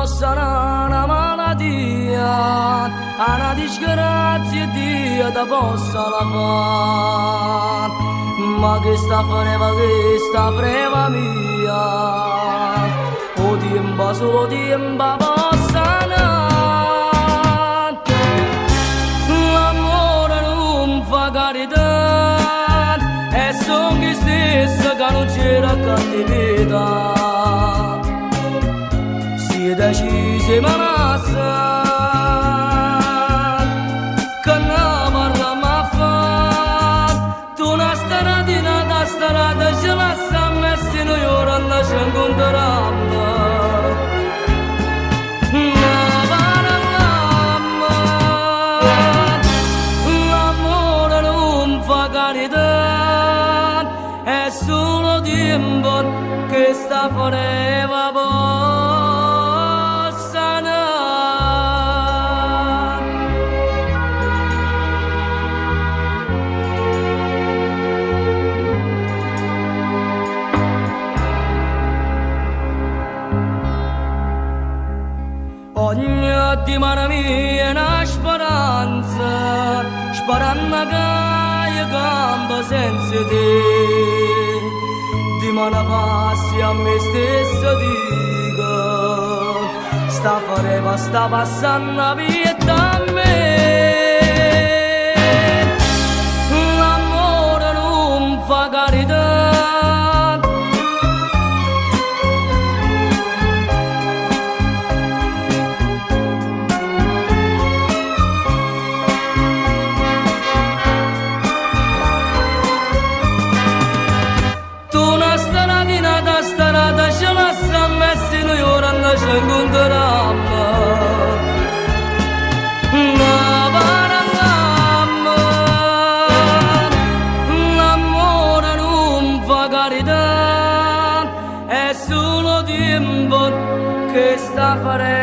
sarà una malattia, una disgrazia e Dio ti possa lavare. Ma che sta freva mia, o tempo solo tempo possa andare. L'amore non fa carità, e son chi stesso che non c'era cattività. Si decise manassa, che ne parliamo a fare. Tu una staradina da strada ce la sa messi noi ora la ci incontrammo. L'amore non fa carità, è solo tempo che sta forever possa andare. Ogni settimana mia è una speranza, sperando che io campo senza te. Di mano passi a me stesso dico, sta fareva sta passando via da me. L'amore non fa carità, ce la sta messi noi ora ci incontrammo. L'amore non fa carità, è solo tempo che sta farendo.